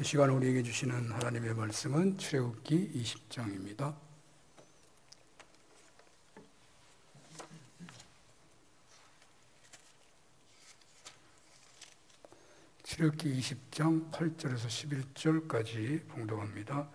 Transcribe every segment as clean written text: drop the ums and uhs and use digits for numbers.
이 시간 우리에게 주시는 하나님의 말씀은 출애굽기 20장입니다. 출애굽기 20장 8절에서 11절까지 봉독합니다.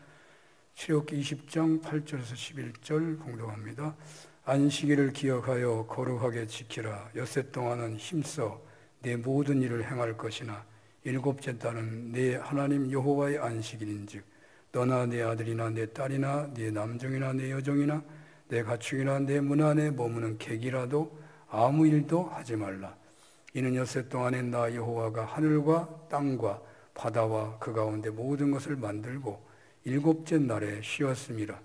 출애굽기 20장 8절에서 11절 봉독합니다. 안식일을 기억하여 거룩하게 지키라. 엿새 동안은 힘써 내 모든 일을 행할 것이나 일곱째 달은 내 하나님 여호와의 안식일인즉 너나 내 아들이나 내 딸이나 내 남종이나 내 여종이나 내 가축이나 내 문 안에 머무는 객이라도 아무 일도 하지 말라. 이는 엿새 동안에 나 여호와가 하늘과 땅과 바다와 그 가운데 모든 것을 만들고 일곱째 날에 쉬었음이라.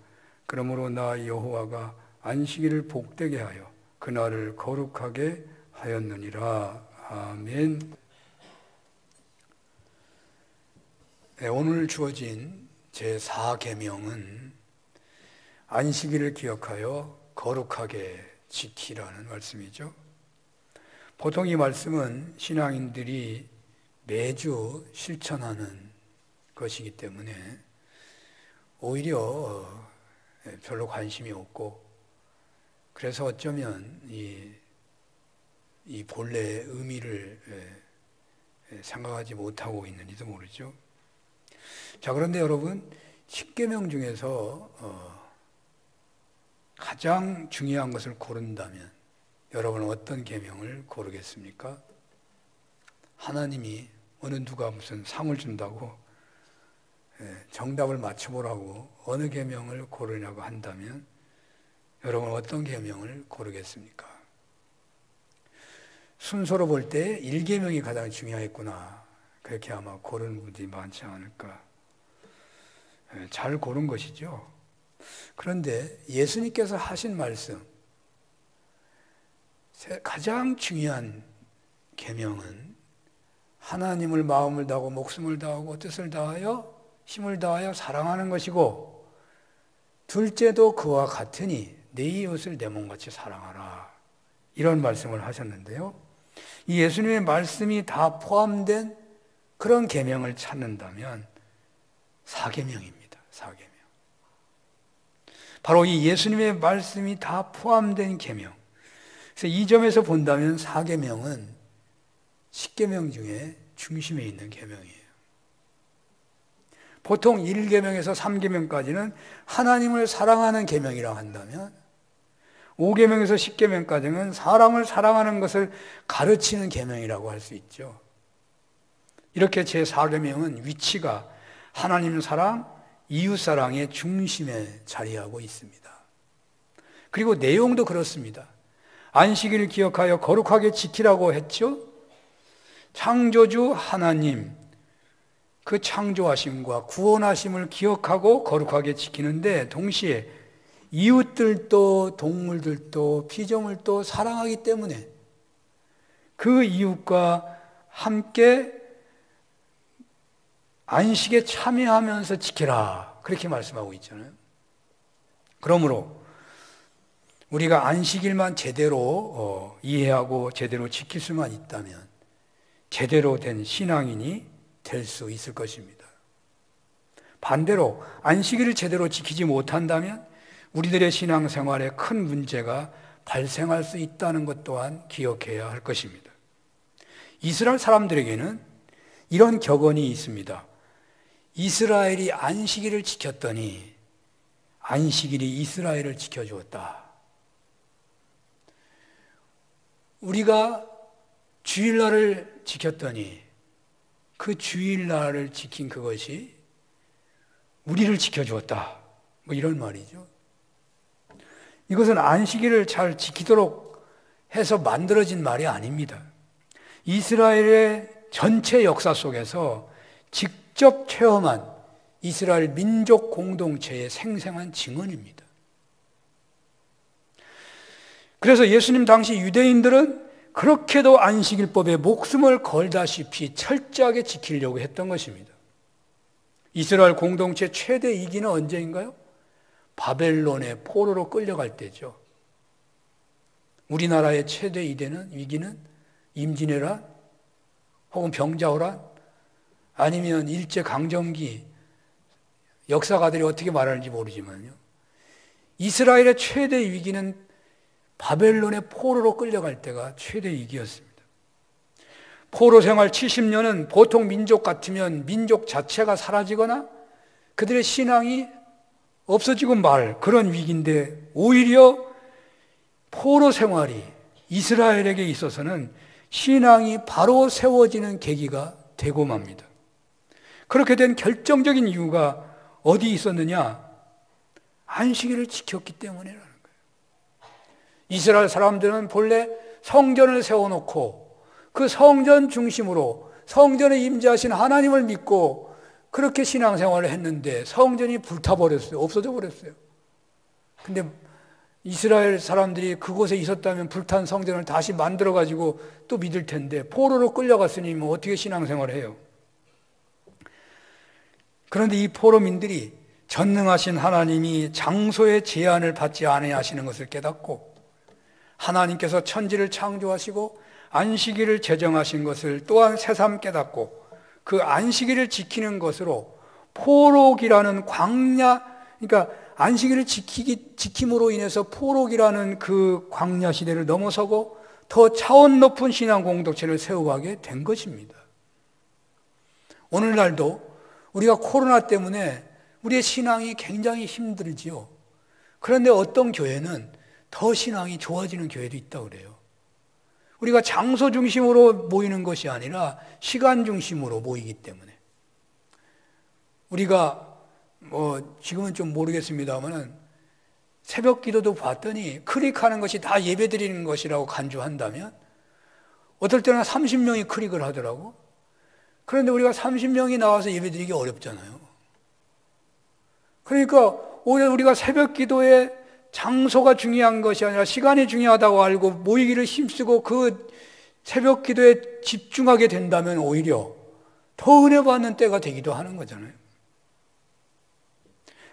그러므로 나 여호와가 안식일을 복되게 하여 그날을 거룩하게 하였느니라. 아멘. 오늘 주어진 제4계명은 안식일을 기억하여 거룩하게 지키라는 말씀이죠. 보통 이 말씀은 신앙인들이 매주 실천하는 것이기 때문에 오히려 별로 관심이 없고, 그래서 어쩌면 이 본래의 의미를 생각하지 못하고 있는지도 모르죠. 자, 그런데 여러분, 10계명 중에서 가장 중요한 것을 고른다면 여러분은 어떤 계명을 고르겠습니까? 하나님이 어느 누가 무슨 상을 준다고 정답을 맞춰보라고 어느 계명을 고르냐고 한다면 여러분은 어떤 계명을 고르겠습니까? 순서로 볼 때 1계명이 가장 중요했구나, 그렇게 아마 고르는 분들이 많지 않을까. 잘 고른 것이죠. 그런데 예수님께서 하신 말씀, 가장 중요한 계명은 하나님을 마음을 다하고 목숨을 다하고 뜻을 다하여 힘을 다하여 사랑하는 것이고, 둘째도 그와 같으니 내 이웃을 내 몸같이 사랑하라, 이런 말씀을 하셨는데요. 이 예수님의 말씀이 다 포함된 그런 계명을 찾는다면 4계명입니다. 4계명. 바로 이 예수님의 말씀이 다 포함된 계명. 그래서 이 점에서 본다면 4계명은 10계명 중에 중심에 있는 계명이에요. 보통 1계명에서 3계명까지는 하나님을 사랑하는 계명이라고 한다면 5계명에서 10계명까지는 사람을 사랑하는 것을 가르치는 계명이라고 할 수 있죠. 이렇게 제4계명은 위치가 하나님 사랑, 이웃 사랑의 중심에 자리하고 있습니다. 그리고 내용도 그렇습니다. 안식일을 기억하여 거룩하게 지키라고 했죠. 창조주 하나님, 그 창조하심과 구원하심을 기억하고 거룩하게 지키는데 동시에 이웃들도 동물들도 피조물도 사랑하기 때문에 그 이웃과 함께 안식에 참여하면서 지켜라, 그렇게 말씀하고 있잖아요. 그러므로 우리가 안식일만 제대로 이해하고 제대로 지킬 수만 있다면 제대로 된 신앙인이 될 수 있을 것입니다. 반대로 안식일을 제대로 지키지 못한다면 우리들의 신앙생활에 큰 문제가 발생할 수 있다는 것 또한 기억해야 할 것입니다. 이스라엘 사람들에게는 이런 격언이 있습니다. 이스라엘이 안식일을 지켰더니 안식일이 이스라엘을 지켜주었다. 우리가 주일날을 지켰더니 그 주일날을 지킨 그것이 우리를 지켜주었다. 뭐 이런 말이죠. 이것은 안식일을 잘 지키도록 해서 만들어진 말이 아닙니다. 이스라엘의 전체 역사 속에서 직접 체험한 이스라엘 민족 공동체의 생생한 증언입니다. 그래서 예수님 당시 유대인들은 그렇게도 안식일법에 목숨을 걸다시피 철저하게 지키려고 했던 것입니다. 이스라엘 공동체 최대 위기는 언제인가요? 바벨론의 포로로 끌려갈 때죠. 우리나라의 최대 위기는 임진왜란 혹은 병자호란, 아니면 일제강점기, 역사가들이 어떻게 말하는지 모르지만요, 이스라엘의 최대 위기는 바벨론의 포로로 끌려갈 때가 최대 위기였습니다. 포로 생활 70년은 보통 민족 같으면 민족 자체가 사라지거나 그들의 신앙이 없어지고 말 그런 위기인데, 오히려 포로 생활이 이스라엘에게 있어서는 신앙이 바로 세워지는 계기가 되고 맙니다. 그렇게 된 결정적인 이유가 어디 있었느냐? 안식일을 지켰기 때문이라는 거예요. 이스라엘 사람들은 본래 성전을 세워놓고 그 성전 중심으로 성전에 임재하신 하나님을 믿고 그렇게 신앙생활을 했는데 성전이 불타버렸어요. 없어져 버렸어요. 근데 이스라엘 사람들이 그곳에 있었다면 불탄 성전을 다시 만들어가지고 또 믿을 텐데, 포로로 끌려갔으니 뭐 어떻게 신앙생활을 해요? 그런데 이 포로민들이 전능하신 하나님이 장소의 제한을 받지 아니하시는 것을 깨닫고, 하나님께서 천지를 창조하시고 안식일을 제정하신 것을 또한 새삼 깨닫고, 그 안식일을 지키는 것으로 포록이라는 광야, 그러니까 안식일을 지킴으로 인해서 포록이라는 그 광야 시대를 넘어서고 더 차원 높은 신앙 공동체를 세워가게 된 것입니다. 오늘날도 우리가 코로나 때문에 우리의 신앙이 굉장히 힘들지요. 그런데 어떤 교회는 더 신앙이 좋아지는 교회도 있다고 그래요. 우리가 장소 중심으로 모이는 것이 아니라 시간 중심으로 모이기 때문에. 우리가 지금은 좀 모르겠습니다만은 새벽 기도도 봤더니 클릭하는 것이 다 예배 드리는 것이라고 간주한다면 어떨 때는 30명이 클릭을 하더라고. 그런데 우리가 30명이 나와서 예배 드리기 어렵잖아요. 그러니까 오히려 우리가 새벽 기도에 장소가 중요한 것이 아니라 시간이 중요하다고 알고 모이기를 힘쓰고 그 새벽 기도에 집중하게 된다면 오히려 더 은혜 받는 때가 되기도 하는 거잖아요.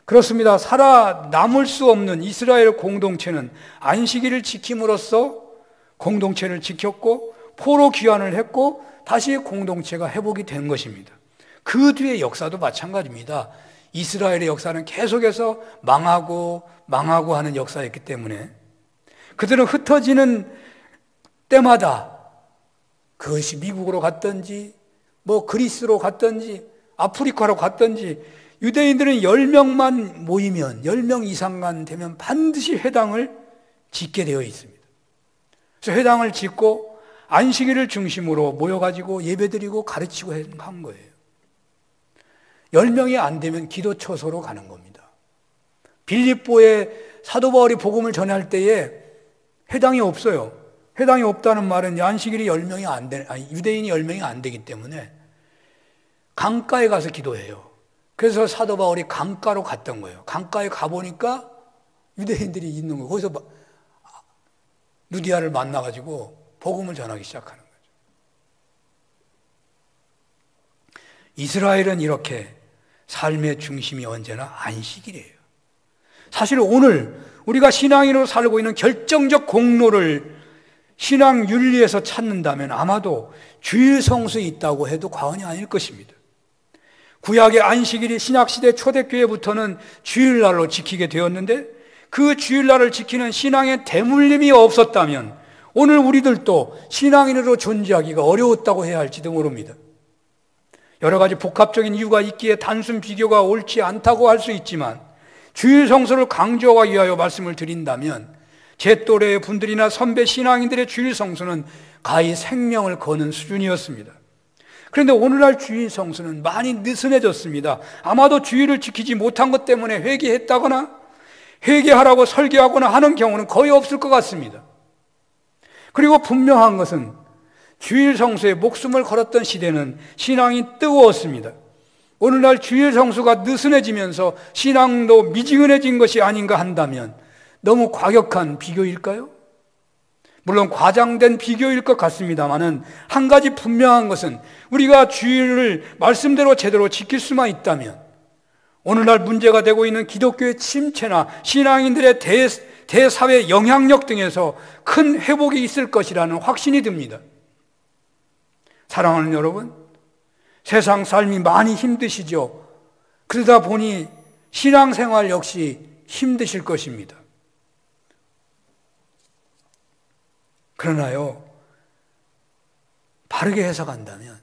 그렇습니다. 살아남을 수 없는 이스라엘 공동체는 안식일을 지킴으로써 공동체를 지켰고 포로 귀환을 했고 다시 공동체가 회복이 된 것입니다. 그 뒤의 역사도 마찬가지입니다. 이스라엘의 역사는 계속해서 망하고 하는 역사였기 때문에 그들은 흩어지는 때마다 그것이 미국으로 갔든지 그리스로 갔든지 아프리카로 갔든지 유대인들은 10명만 모이면 10명 이상만 되면 반드시 회당을 짓게 되어 있습니다. 그래서 회당을 짓고 안식일을 중심으로 모여가지고 예배드리고 가르치고 한 거예요. 10명이 안 되면 기도처소로 가는 겁니다. 빌립보에 사도 바울이 복음을 전할 때에 회당이 없어요. 회당이 없다는 말은 안식일이 유대인이 10명이 안 되기 때문에 강가에 가서 기도해요. 그래서 사도 바울이 강가로 갔던 거예요. 강가에 가보니까 유대인들이 있는 거예요. 거기서 루디아를 만나가지고 복음을 전하기 시작하는 거죠. 이스라엘은 이렇게 삶의 중심이 언제나 안식일이에요. 사실 오늘 우리가 신앙인으로 살고 있는 결정적 공로를 신앙 윤리에서 찾는다면 아마도 주일 성수에 있다고 해도 과언이 아닐 것입니다. 구약의 안식일이 신약시대 초대교회부터는 주일날로 지키게 되었는데 그 주일날을 지키는 신앙의 대물림이 없었다면 오늘 우리들도 신앙인으로 존재하기가 어려웠다고 해야 할지도 모릅니다. 여러 가지 복합적인 이유가 있기에 단순 비교가 옳지 않다고 할 수 있지만 주일 성수를 강조하기 위하여 말씀을 드린다면 제 또래의 분들이나 선배 신앙인들의 주일 성수는 가히 생명을 거는 수준이었습니다. 그런데 오늘날 주일 성수는 많이 느슨해졌습니다. 아마도 주일을 지키지 못한 것 때문에 회개했다거나 회개하라고 설교하거나 하는 경우는 거의 없을 것 같습니다. 그리고 분명한 것은 주일 성수에 목숨을 걸었던 시대는 신앙이 뜨거웠습니다. 오늘날 주일 성수가 느슨해지면서 신앙도 미지근해진 것이 아닌가 한다면 너무 과격한 비교일까요? 물론 과장된 비교일 것 같습니다만은 한 가지 분명한 것은 우리가 주일을 말씀대로 제대로 지킬 수만 있다면 오늘날 문제가 되고 있는 기독교의 침체나 신앙인들의 대사회 영향력 등에서 큰 회복이 있을 것이라는 확신이 듭니다. 사랑하는 여러분, 세상 삶이 많이 힘드시죠? 그러다 보니 신앙생활 역시 힘드실 것입니다. 그러나요, 바르게 해석한다면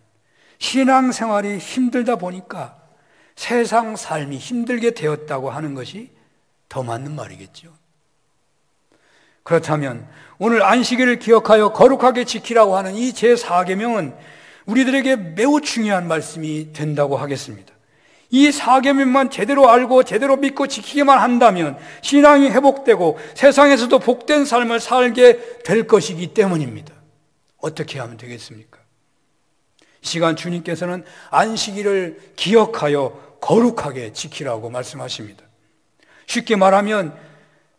신앙생활이 힘들다 보니까 세상 삶이 힘들게 되었다고 하는 것이 더 맞는 말이겠죠. 그렇다면 오늘 안식일을 기억하여 거룩하게 지키라고 하는 이 제4계명은 우리들에게 매우 중요한 말씀이 된다고 하겠습니다. 이 4계명만 제대로 알고 제대로 믿고 지키기만 한다면 신앙이 회복되고 세상에서도 복된 삶을 살게 될 것이기 때문입니다. 어떻게 하면 되겠습니까? 이 시간 주님께서는 안식일을 기억하여 거룩하게 지키라고 말씀하십니다. 쉽게 말하면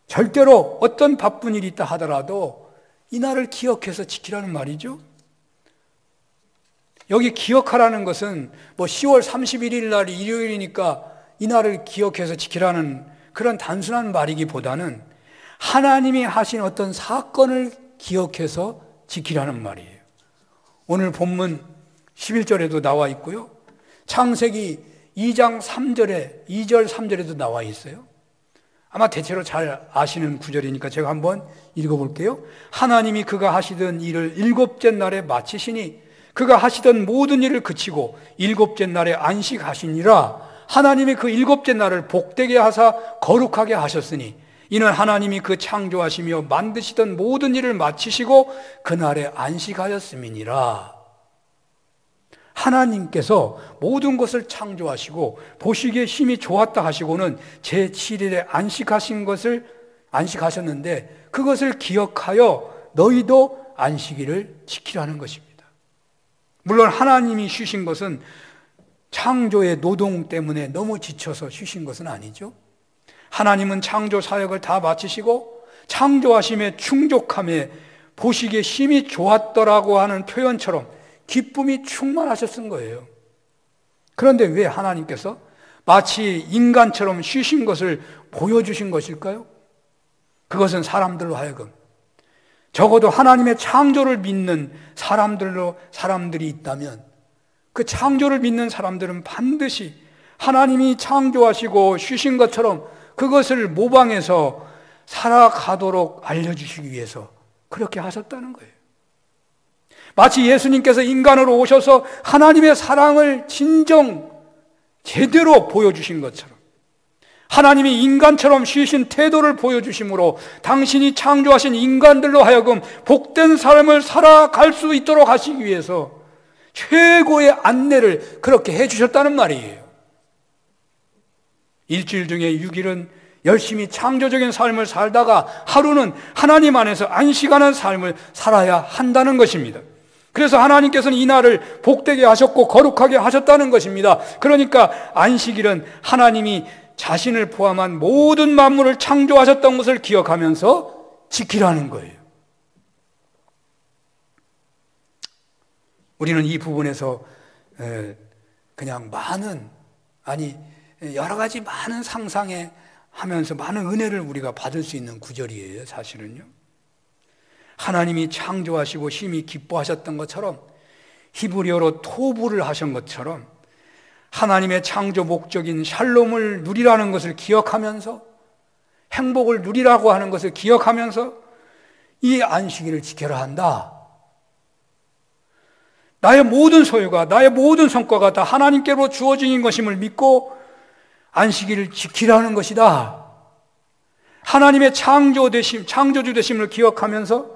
절대로 어떤 바쁜 일이 있다 하더라도 이 날을 기억해서 지키라는 말이죠. 여기 기억하라는 것은 10월 31일 날이 일요일이니까 이 날을 기억해서 지키라는 그런 단순한 말이기보다는 하나님이 하신 어떤 사건을 기억해서 지키라는 말이에요. 오늘 본문 11절에도 나와 있고요. 창세기 2장 3절에 2절 3절에도 나와 있어요. 아마 대체로 잘 아시는 구절이니까 제가 한번 읽어볼게요. 하나님이 그가 하시던 일을 일곱째 날에 마치시니 그가 하시던 모든 일을 그치고 일곱째 날에 안식하시니라. 하나님이 그 일곱째 날을 복되게 하사 거룩하게 하셨으니 이는 하나님이 그 창조하시며 만드시던 모든 일을 마치시고 그날에 안식하였음이니라. 하나님께서 모든 것을 창조하시고 보시기에 힘이 좋았다 하시고는 제7일에 안식하셨는데 그것을 기억하여 너희도 안식일을 지키라는 것입니다. 물론 하나님이 쉬신 것은 창조의 노동 때문에 너무 지쳐서 쉬신 것은 아니죠. 하나님은 창조 사역을 다 마치시고 창조하심에 충족함에 보시기에 힘이 좋았더라고 하는 표현처럼 기쁨이 충만하셨은 거예요. 그런데 왜 하나님께서 마치 인간처럼 쉬신 것을 보여주신 것일까요? 그것은 사람들로 하여금 적어도 하나님의 창조를 믿는 사람들이 있다면 그 창조를 믿는 사람들은 반드시 하나님이 창조하시고 쉬신 것처럼 그것을 모방해서 살아가도록 알려주시기 위해서 그렇게 하셨다는 거예요. 마치 예수님께서 인간으로 오셔서 하나님의 사랑을 진정 제대로 보여주신 것처럼 하나님이 인간처럼 쉬신 태도를 보여주심으로 당신이 창조하신 인간들로 하여금 복된 삶을 살아갈 수 있도록 하시기 위해서 최고의 안내를 그렇게 해주셨다는 말이에요. 일주일 중에 6일은 열심히 창조적인 삶을 살다가 하루는 하나님 안에서 안식하는 삶을 살아야 한다는 것입니다. 그래서 하나님께서는 이 날을 복되게 하셨고 거룩하게 하셨다는 것입니다. 그러니까 안식일은 하나님이 자신을 포함한 모든 만물을 창조하셨던 것을 기억하면서 지키라는 거예요. 우리는 이 부분에서 그냥 여러 가지 많은 상상에 하면서 많은 은혜를 우리가 받을 수 있는 구절이에요. 사실은요. 하나님이 창조하시고 심히 기뻐하셨던 것처럼 히브리어로 토부를 하신 것처럼 하나님의 창조 목적인 샬롬을 누리라는 것을 기억하면서 행복을 누리라고 하는 것을 기억하면서 이 안식일을 지켜야 한다. 나의 모든 소유가 나의 모든 성과가 다 하나님께로 주어진 것임을 믿고 안식일을 지키라는 것이다. 하나님의 창조주 되심을 기억하면서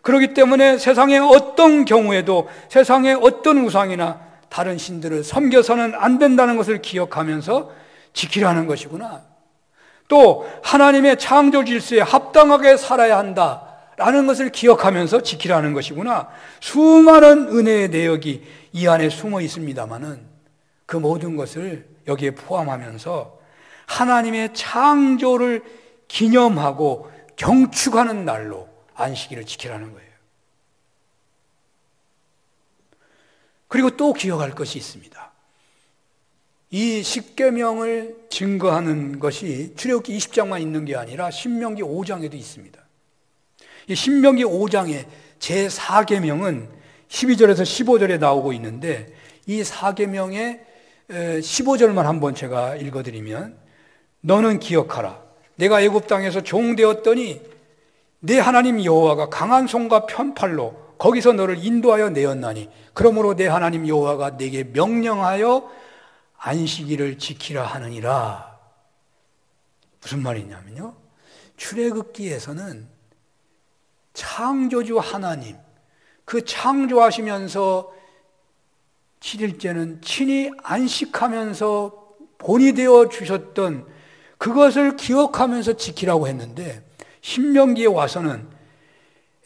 그렇기 때문에 세상의 어떤 경우에도 세상의 어떤 우상이나 다른 신들을 섬겨서는 안 된다는 것을 기억하면서 지키라는 것이구나. 또 하나님의 창조 질서에 합당하게 살아야 한다라는 것을 기억하면서 지키라는 것이구나. 수많은 은혜의 내역이 이 안에 숨어 있습니다마는 그 모든 것을 여기에 포함하면서 하나님의 창조를 기념하고 경축하는 날로 안식일을 지키라는 거예요. 그리고 또 기억할 것이 있습니다. 이 십계명을 증거하는 것이 출애굽기 20장만 있는 게 아니라 신명기 5장에도 있습니다. 이 신명기 5장의 제4계명은 12절에서 15절에 나오고 있는데 이 4계명의 15절만 한번 제가 읽어드리면, 너는 기억하라. 내가 애굽 땅에서 종되었더니 내 하나님 여호와가 강한 손과 편팔로 거기서 너를 인도하여 내었나니 그러므로 내 하나님 여호와가 내게 명령하여 안식일을 지키라 하느니라. 무슨 말이냐면요, 출애굽기에서는 창조주 하나님, 그 창조하시면서 7일째는 친히 안식하면서 본이 되어 주셨던 그것을 기억하면서 지키라고 했는데, 신명기에 와서는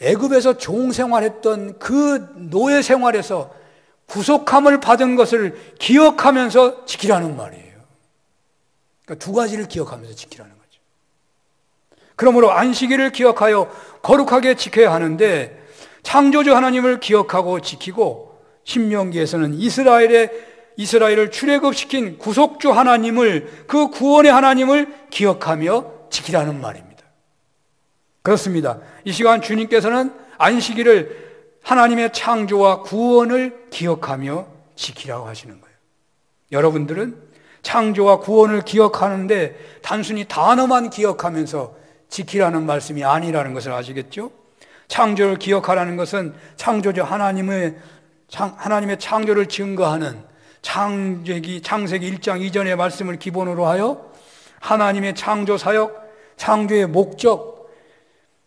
애굽에서 종 생활했던 그 노예 생활에서 구속함을 받은 것을 기억하면서 지키라는 말이에요. 그러니까 두 가지를 기억하면서 지키라는 거죠. 그러므로 안식일을 기억하여 거룩하게 지켜야 하는데, 창조주 하나님을 기억하고 지키고, 신명기에서는 이스라엘을 출애굽시킨 구속주 하나님을, 그 구원의 하나님을 기억하며 지키라는 말입니다. 그렇습니다. 이 시간 주님께서는 안식일을 하나님의 창조와 구원을 기억하며 지키라고 하시는 거예요. 여러분들은 창조와 구원을 기억하는데 단순히 단어만 기억하면서 지키라는 말씀이 아니라는 것을 아시겠죠? 창조를 기억하라는 것은 창조주 하나님의 창조를 증거하는 창세기 1장 이전의 말씀을 기본으로 하여 하나님의 창조 사역, 창조의 목적,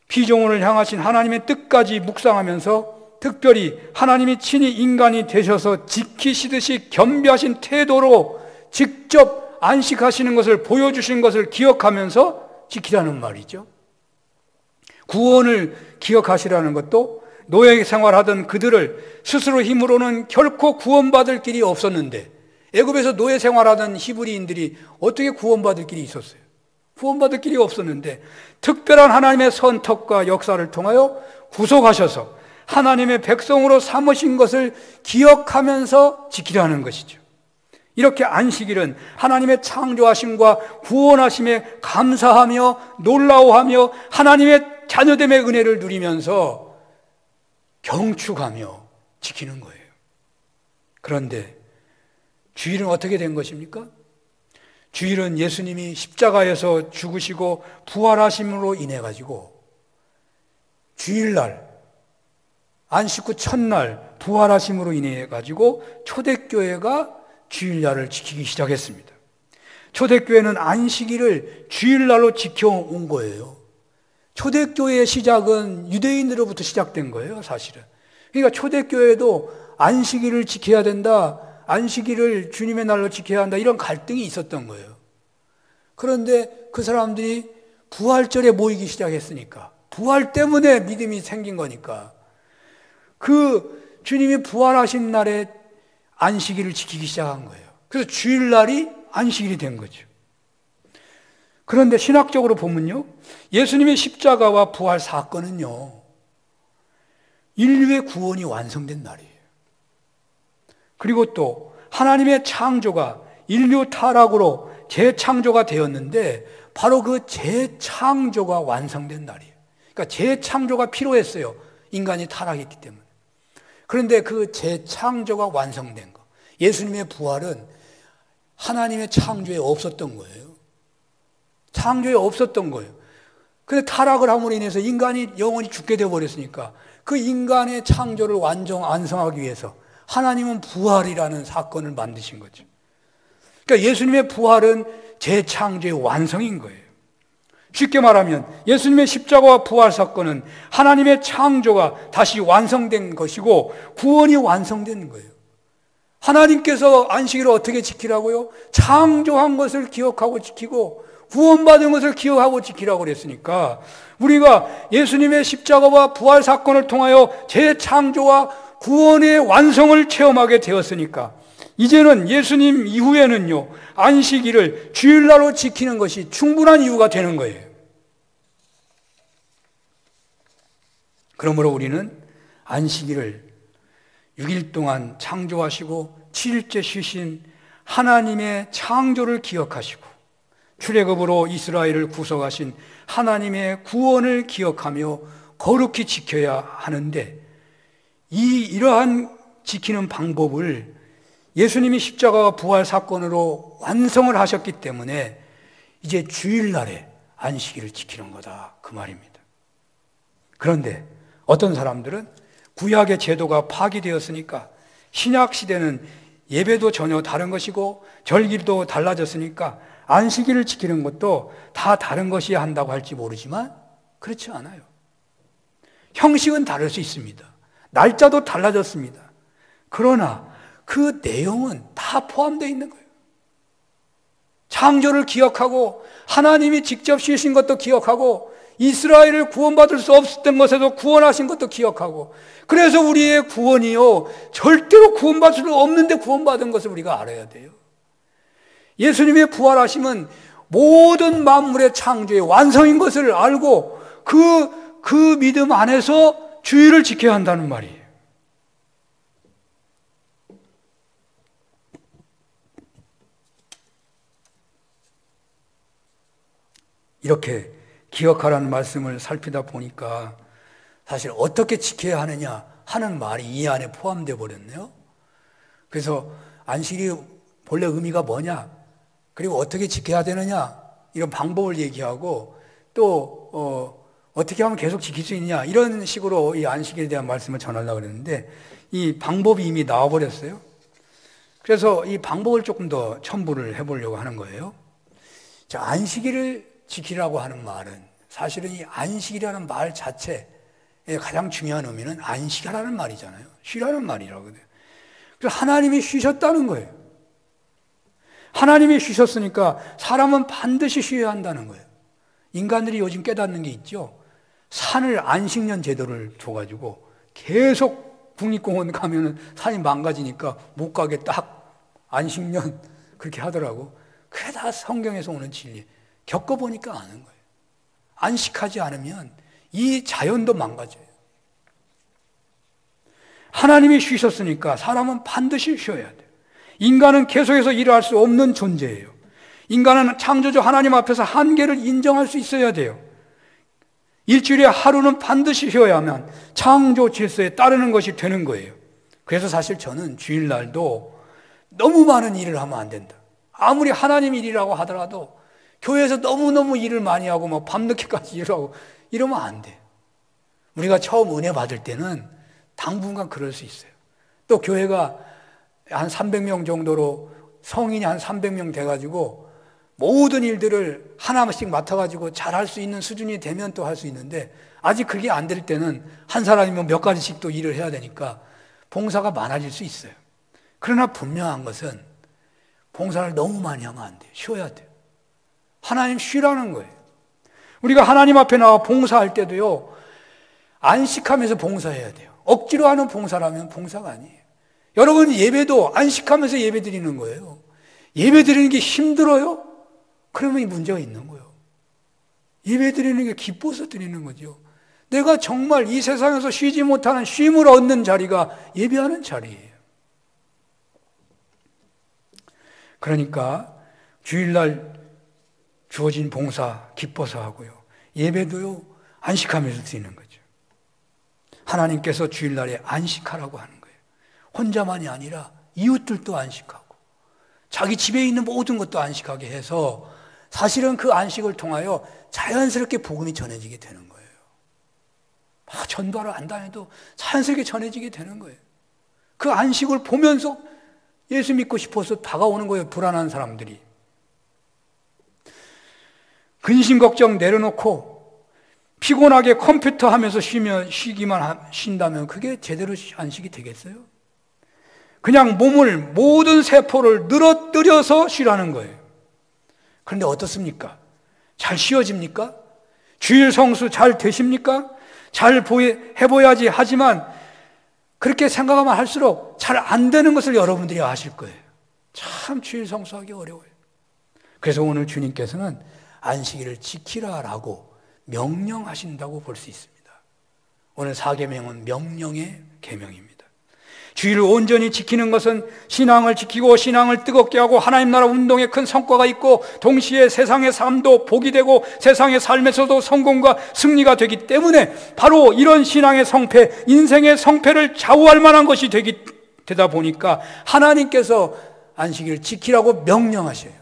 피조물을 향하신 하나님의 뜻까지 묵상하면서 특별히 하나님이 친히 인간이 되셔서 지키시듯이 겸비하신 태도로 직접 안식하시는 것을 보여주신 것을 기억하면서 지키라는 말이죠. 구원을 기억하시라는 것도 노예 생활하던 그들을 스스로 힘으로는 결코 구원받을 길이 없었는데, 애굽에서 노예 생활하던 히브리인들이 어떻게 구원받을 길이 있었어요? 구원받을 길이 없었는데 특별한 하나님의 선택과 역사를 통하여 구속하셔서 하나님의 백성으로 삼으신 것을 기억하면서 지키라는 것이죠. 이렇게 안식일은 하나님의 창조하심과 구원하심에 감사하며 놀라워하며 하나님의 자녀됨의 은혜를 누리면서 경축하며 지키는 거예요. 그런데 주일은 어떻게 된 것입니까? 주일은 예수님이 십자가에서 죽으시고 부활하심으로 인해 가지고 주일날, 안식 후 첫날 부활하심으로 인해 가지고 초대교회가 주일날을 지키기 시작했습니다. 초대교회는 안식일을 주일날로 지켜온 거예요. 초대교회의 시작은 유대인으로부터 시작된 거예요, 사실은. 그러니까 초대교회도 안식일을 지켜야 된다, 안식일을 주님의 날로 지켜야 한다, 이런 갈등이 있었던 거예요. 그런데 그 사람들이 부활절에 모이기 시작했으니까, 부활 때문에 믿음이 생긴 거니까 그 주님이 부활하신 날에 안식일을 지키기 시작한 거예요. 그래서 주일날이 안식일이 된 거죠. 그런데 신학적으로 보면요, 예수님의 십자가와 부활 사건은요, 인류의 구원이 완성된 날이에요. 그리고 또 하나님의 창조가 인류 타락으로 재창조가 되었는데 바로 그 재창조가 완성된 날이에요. 그러니까 재창조가 필요했어요, 인간이 타락했기 때문에. 그런데 그 재창조가 완성된 거, 예수님의 부활은 하나님의 창조에 없었던 거예요. 창조에 없었던 거예요. 근데 타락을 함으로 인해서 인간이 영원히 죽게 되어버렸으니까 그 인간의 창조를 완성하기 위해서 하나님은 부활이라는 사건을 만드신 거죠. 그러니까 예수님의 부활은 재창조의 완성인 거예요. 쉽게 말하면 예수님의 십자가와 부활 사건은 하나님의 창조가 다시 완성된 것이고 구원이 완성된 거예요. 하나님께서 안식일을 어떻게 지키라고요? 창조한 것을 기억하고 지키고 구원받은 것을 기억하고 지키라고 그랬으니까 우리가 예수님의 십자가와 부활 사건을 통하여 재창조와 구원의 완성을 체험하게 되었으니까 이제는 예수님 이후에는요, 안식일을 주일날로 지키는 것이 충분한 이유가 되는 거예요. 그러므로 우리는 안식일을 6일 동안 창조하시고 7일째 쉬신 하나님의 창조를 기억하시고 출애굽으로 이스라엘을 구속하신 하나님의 구원을 기억하며 거룩히 지켜야 하는데 이러한 지키는 방법을 예수님이 십자가와 부활 사건으로 완성을 하셨기 때문에 이제 주일날에 안식일을 지키는 거다, 그 말입니다. 그런데 어떤 사람들은 구약의 제도가 파기되었으니까, 신약 시대는 예배도 전혀 다른 것이고 절기도 달라졌으니까 안식일을 지키는 것도 다 다른 것이 한다고 할지 모르지만 그렇지 않아요. 형식은 다를 수 있습니다. 날짜도 달라졌습니다. 그러나 그 내용은 다 포함되어 있는 거예요. 창조를 기억하고 하나님이 직접 쉬신 것도 기억하고 이스라엘을 구원받을 수 없었던 것에도 구원하신 것도 기억하고, 그래서 우리의 구원이요, 절대로 구원받을 수 없는데 구원받은 것을 우리가 알아야 돼요. 예수님의 부활하심은 모든 만물의 창조의 완성인 것을 알고 그 믿음 안에서 주일을 지켜야 한다는 말이에요. 이렇게 기억하라는 말씀을 살피다 보니까 사실 어떻게 지켜야 하느냐 하는 말이 이 안에 포함되어 버렸네요. 그래서 안식일이 본래 의미가 뭐냐, 그리고 어떻게 지켜야 되느냐, 이런 방법을 얘기하고 또 어떻게 하면 계속 지킬 수 있느냐, 이런 식으로 이 안식일에 대한 말씀을 전하려고 그랬는데 이 방법이 이미 나와버렸어요. 그래서 이 방법을 조금 더 첨부를 해보려고 하는 거예요. 자, 안식일을 지키라고 하는 말은 사실은 이 안식이라는 말 자체의 가장 중요한 의미는 안식하라는 말이잖아요. 쉬라는 말이라고 해요. 그래서 하나님이 쉬셨다는 거예요. 하나님이 쉬셨으니까 사람은 반드시 쉬어야 한다는 거예요. 인간들이 요즘 깨닫는 게 있죠. 산을 안식년 제도를 줘가지고 계속 국립공원 가면은 산이 망가지니까 못 가게 딱 안식년 그렇게 하더라고. 그게 다 성경에서 오는 진리. 겪어보니까 아는 거예요. 안식하지 않으면 이 자연도 망가져요. 하나님이 쉬셨으니까 사람은 반드시 쉬어야 돼요. 인간은 계속해서 일을 할 수 없는 존재예요. 인간은 창조주 하나님 앞에서 한계를 인정할 수 있어야 돼요. 일주일에 하루는 반드시 쉬어야만 창조 질서에 따르는 것이 되는 거예요. 그래서 사실 저는 주일날도 너무 많은 일을 하면 안 된다. 아무리 하나님 일이라고 하더라도 교회에서 너무너무 일을 많이 하고 막 밤늦게까지 일하고 이러면 안 돼. 우리가 처음 은혜 받을 때는 당분간 그럴 수 있어요. 또 교회가 한 300명 정도로 성인이 한 300명 돼가지고 모든 일들을 하나씩 맡아가지고 잘할 수 있는 수준이 되면 또 할 수 있는데, 아직 그게 안 될 때는 한 사람이면 몇 가지씩 또 일을 해야 되니까 봉사가 많아질 수 있어요. 그러나 분명한 것은 봉사를 너무 많이 하면 안 돼요. 쉬어야 돼요. 하나님 쉬라는 거예요. 우리가 하나님 앞에 나와 봉사할 때도요, 안식하면서 봉사해야 돼요. 억지로 하는 봉사라면 봉사가 아니에요. 여러분, 예배도 안식하면서 예배 드리는 거예요. 예배 드리는 게 힘들어요? 그러면 이 문제가 있는 거예요. 예배 드리는 게 기뻐서 드리는 거죠. 내가 정말 이 세상에서 쉬지 못하는 쉼을 얻는 자리가 예배하는 자리예요. 그러니까 주일날 주어진 봉사 기뻐서 하고요, 예배도요 안식하면서 드리는 거죠. 하나님께서 주일날에 안식하라고 하는 거예요. 혼자만이 아니라 이웃들도 안식하고 자기 집에 있는 모든 것도 안식하게 해서 사실은 그 안식을 통하여 자연스럽게 복음이 전해지게 되는 거예요. 막 전도하러 안 다녀도 자연스럽게 전해지게 되는 거예요. 그 안식을 보면서 예수 믿고 싶어서 다가오는 거예요, 불안한 사람들이. 근심 걱정 내려놓고 피곤하게 컴퓨터 하면서 쉰다면 그게 제대로 안식이 되겠어요? 그냥 몸을, 모든 세포를 늘어뜨려서 쉬라는 거예요. 그런데 어떻습니까? 잘 쉬어집니까? 주일 성수 잘 되십니까? 잘 해보야지 하지만 그렇게 생각하면 할수록 잘 안 되는 것을 여러분들이 아실 거예요. 참 주일 성수하기 어려워요. 그래서 오늘 주님께서는 안식일을 지키라라고 명령하신다고 볼 수 있습니다. 오늘 4계명은 명령의 계명입니다. 주일을 온전히 지키는 것은 신앙을 지키고 신앙을 뜨겁게 하고 하나님 나라 운동에 큰 성과가 있고 동시에 세상의 삶도 복이 되고 세상의 삶에서도 성공과 승리가 되기 때문에 바로 이런 신앙의 성패, 인생의 성패를 좌우할 만한 것이 되기 되다 보니까 하나님께서 안식일을 지키라고 명령하셔요.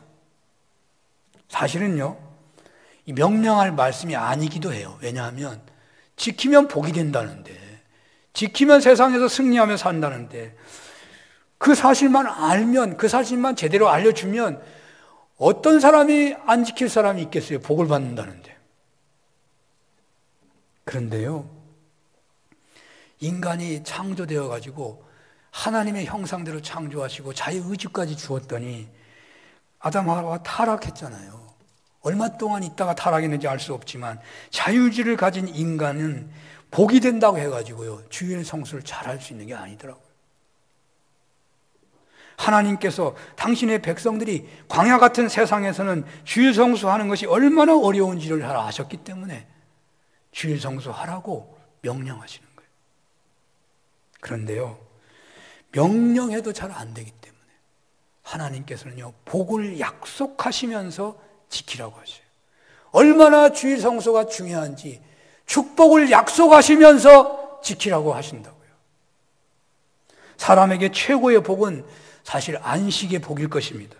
사실은요, 이 명령할 말씀이 아니기도 해요. 왜냐하면 지키면 복이 된다는데, 지키면 세상에서 승리하며 산다는데, 그 사실만 알면, 그 사실만 제대로 알려주면 어떤 사람이 안 지킬 사람이 있겠어요? 복을 받는다는데. 그런데요, 인간이 창조되어 가지고 하나님의 형상대로 창조하시고 자유의지까지 주었더니 아담 하와가 타락했잖아요. 얼마 동안 있다가 타락했는지 알 수 없지만 자유의지를 가진 인간은 복이 된다고 해가지고요, 주일 성수를 잘할 수 있는 게 아니더라고요. 하나님께서 당신의 백성들이 광야 같은 세상에서는 주일 성수하는 것이 얼마나 어려운지를 잘 아셨기 때문에 주일 성수하라고 명령하시는 거예요. 그런데요, 명령해도 잘 안 되기 때문에 하나님께서는요, 복을 약속하시면서 지키라고 하셔요. 얼마나 주일 성수가 중요한지 축복을 약속하시면서 지키라고 하신다고요. 사람에게 최고의 복은 사실 안식의 복일 것입니다.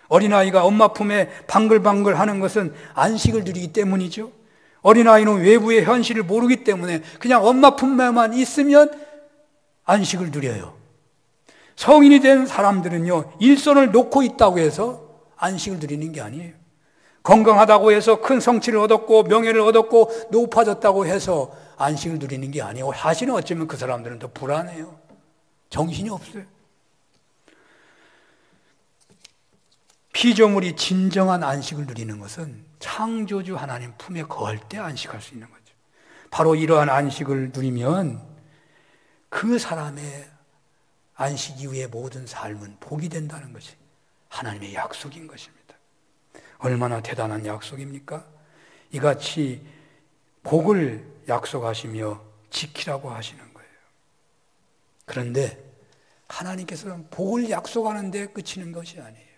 어린아이가 엄마 품에 방글방글 하는 것은 안식을 누리기 때문이죠. 어린아이는 외부의 현실을 모르기 때문에 그냥 엄마 품에만 있으면 안식을 누려요. 성인이 된 사람들은요, 일손을 놓고 있다고 해서 안식을 누리는 게 아니에요. 건강하다고 해서 큰 성취를 얻었고 명예를 얻었고 높아졌다고 해서 안식을 누리는 게 아니에요. 사실은 어쩌면 그 사람들은 더 불안해요. 정신이 없어요. 피조물이 진정한 안식을 누리는 것은 창조주 하나님 품에 거할 때 안식할 수 있는 거죠. 바로 이러한 안식을 누리면 그 사람의 안식 이후의 모든 삶은 복이 된다는 것이 하나님의 약속인 것입니다. 얼마나 대단한 약속입니까? 이같이 복을 약속하시며 지키라고 하시는 거예요. 그런데 하나님께서는 복을 약속하는데 그치는 것이 아니에요.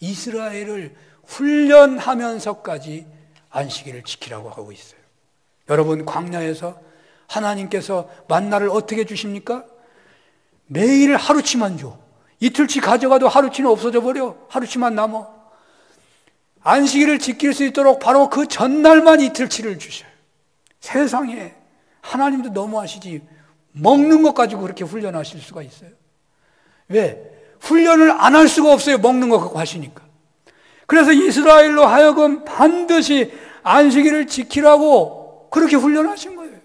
이스라엘을 훈련하면서까지 안식일을 지키라고 하고 있어요. 여러분, 광야에서 하나님께서 만나를 어떻게 주십니까? 매일 하루치만 줘. 이틀치 가져가도 하루치는 없어져 버려. 하루치만 남아. 안식일을 지킬 수 있도록 바로 그 전날만 이틀치를 주셔요. 세상에 하나님도 너무하시지, 먹는 것 가지고 그렇게 훈련하실 수가 있어요? 왜? 훈련을 안 할 수가 없어요. 먹는 것 갖고 하시니까. 그래서 이스라엘로 하여금 반드시 안식일을 지키라고 그렇게 훈련하신 거예요.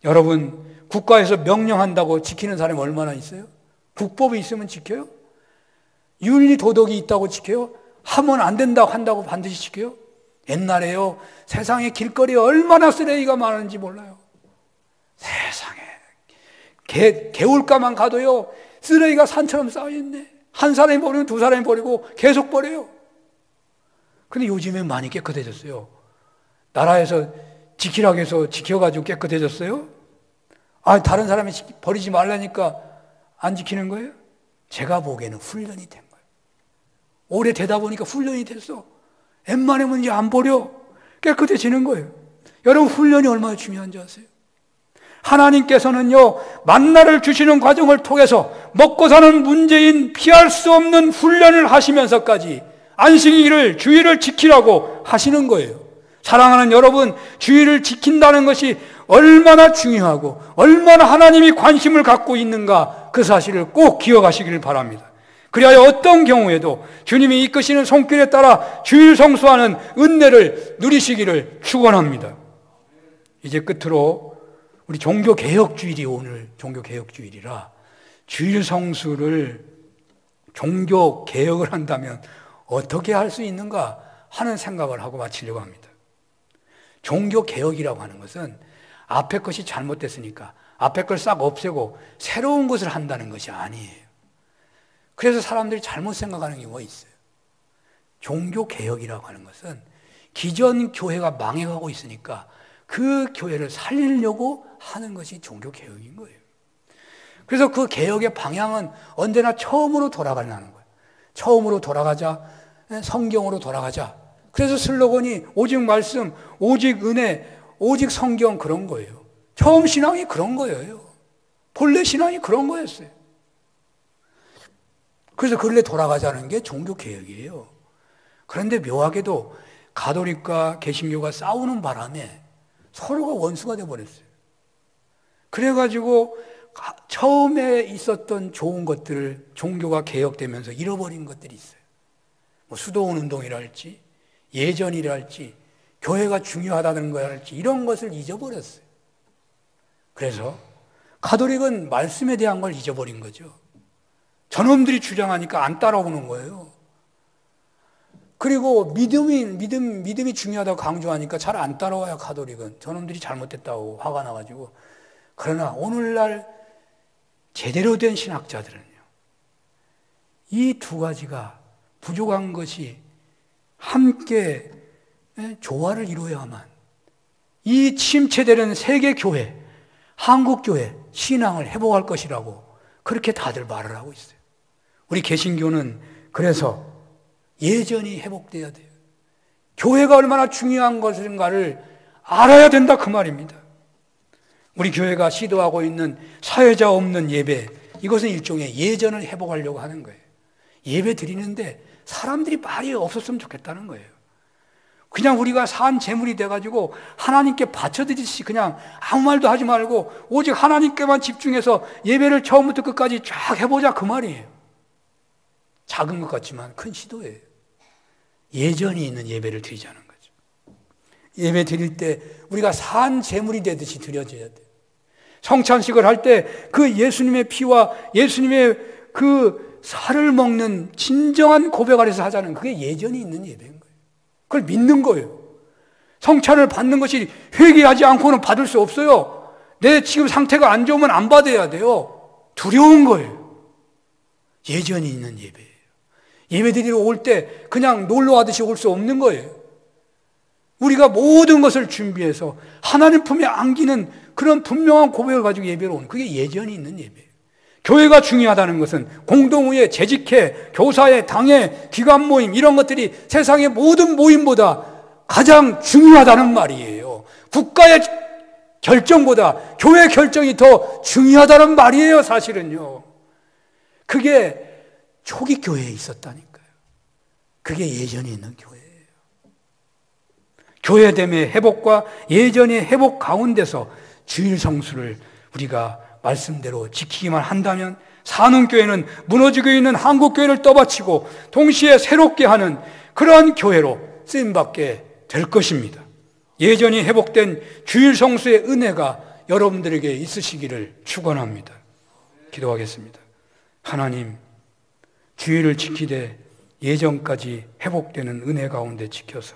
여러분, 국가에서 명령한다고 지키는 사람이 얼마나 있어요? 국법이 있으면 지켜요? 윤리 도덕이 있다고 지켜요? 하면 안 된다고 한다고 반드시 지켜요? 옛날에요, 세상에 길거리에 얼마나 쓰레기가 많은지 몰라요. 세상에 개울가만 가도요, 쓰레기가 산처럼 쌓여있네. 한 사람이 버리면 두 사람이 버리고 계속 버려요. 근데 요즘에 많이 깨끗해졌어요. 나라에서 지키라고 해서 지켜가지고 깨끗해졌어요? 다른 사람이 버리지 말라니까 안 지키는 거예요? 제가 보기에는 훈련이 된 거예요. 오래 되다 보니까 훈련이 됐어. 웬만하면 이제 안 버려. 깨끗해지는 거예요. 여러분, 훈련이 얼마나 중요한지 아세요? 하나님께서는요, 만나를 주시는 과정을 통해서 먹고 사는 문제인 피할 수 없는 훈련을 하시면서까지 안식일을, 주일을 지키라고 하시는 거예요. 사랑하는 여러분, 주일을 지킨다는 것이 얼마나 중요하고 얼마나 하나님이 관심을 갖고 있는가, 그 사실을 꼭 기억하시기를 바랍니다. 그리하여 어떤 경우에도 주님이 이끄시는 손길에 따라 주일 성수하는 은혜를 누리시기를 축원합니다. 이제 끝으로 우리 종교개혁주일이 오늘 종교개혁주일이라 주일 성수를 종교개혁을 한다면 어떻게 할 수 있는가 하는 생각을 하고 마치려고 합니다. 종교개혁이라고 하는 것은 앞에 것이 잘못됐으니까 앞에 걸 싹 없애고 새로운 것을 한다는 것이 아니에요. 그래서 사람들이 잘못 생각하는 경우가 있어요. 종교개혁이라고 하는 것은 기존 교회가 망해가고 있으니까 그 교회를 살리려고 하는 것이 종교개혁인 거예요. 그래서 그 개혁의 방향은 언제나 처음으로 돌아가려는 거예요. 처음으로 돌아가자, 성경으로 돌아가자. 그래서 슬로건이 오직 말씀, 오직 은혜, 오직 성경, 그런 거예요. 처음 신앙이 그런 거예요. 본래 신앙이 그런 거였어요. 그래서 근래 돌아가자는 게 종교개혁이에요. 그런데 묘하게도 가톨릭과 개신교가 싸우는 바람에 서로가 원수가 되어버렸어요. 그래가지고 처음에 있었던 좋은 것들을 종교가 개혁되면서 잃어버린 것들이 있어요. 뭐 수도원 운동이랄지 예전이랄지 교회가 중요하다는 거랄지 이런 것을 잊어버렸어요. 그래서 가톨릭은 말씀에 대한 걸 잊어버린 거죠. 저놈들이 주장하니까 안 따라오는 거예요. 그리고 믿음이 중요하다고 강조하니까 잘 안 따라와요, 가톨릭은. 저놈들이 잘못됐다고 화가 나가지고. 그러나 오늘날 제대로 된 신학자들은요, 이 두 가지가 부족한 것이 함께 조화를 이루어야만 이 침체되는 세계교회, 한국교회, 신앙을 회복할 것이라고 그렇게 다들 말을 하고 있어요. 우리 개신교는 그래서 예전이 회복돼야 돼요. 교회가 얼마나 중요한 것인가를 알아야 된다 그 말입니다. 우리 교회가 시도하고 있는 사회자 없는 예배, 이것은 일종의 예전을 회복하려고 하는 거예요. 예배 드리는데 사람들이 말이 없었으면 좋겠다는 거예요. 그냥 우리가 산 제물이 돼가지고 하나님께 바쳐드리듯이 그냥 아무 말도 하지 말고 오직 하나님께만 집중해서 예배를 처음부터 끝까지 쫙 해보자 그 말이에요. 작은 것 같지만 큰 시도예요. 예전이 있는 예배를 드리자는 거죠. 예배 드릴 때 우리가 산 제물이 되듯이 드려져야 돼요. 성찬식을 할 때 그 예수님의 피와 예수님의 그 살을 먹는 진정한 고백 안에서 하자는, 그게 예전이 있는 예배인 거예요. 그걸 믿는 거예요. 성찬을 받는 것이 회개하지 않고는 받을 수 없어요. 내 지금 상태가 안 좋으면 안 받아야 돼요. 두려운 거예요. 예전이 있는 예배예요. 예배 드리러 올 때 그냥 놀러 가듯이 올 수 없는 거예요. 우리가 모든 것을 준비해서 하나님 품에 안기는 그런 분명한 고백을 가지고 예배로 오는, 그게 예전이 있는 예배예요. 교회가 중요하다는 것은 공동의회, 재직회, 교사회, 당회, 기관 모임 이런 것들이 세상의 모든 모임보다 가장 중요하다는 말이에요. 국가의 결정보다 교회 결정이 더 중요하다는 말이에요, 사실은요. 그게 초기 교회에 있었다니까요. 그게 예전에 있는 교회예요. 교회됨의 회복과 예전의 회복 가운데서 주일 성수를 우리가 말씀대로 지키기만 한다면 산흥교회는 무너지고 있는 한국교회를 떠받치고 동시에 새롭게 하는 그러한 교회로 쓰임받게 될 것입니다. 예전이 회복된 주일 성수의 은혜가 여러분들에게 있으시기를 축원합니다. 기도하겠습니다. 하나님, 주일을 지키되 예전까지 회복되는 은혜 가운데 지켜서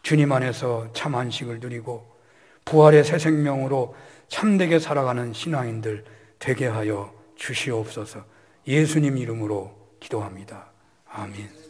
주님 안에서 참 안식을 누리고 부활의 새 생명으로 참되게 살아가는 신앙인들 되게 하여 주시옵소서. 예수님 이름으로 기도합니다. 아멘.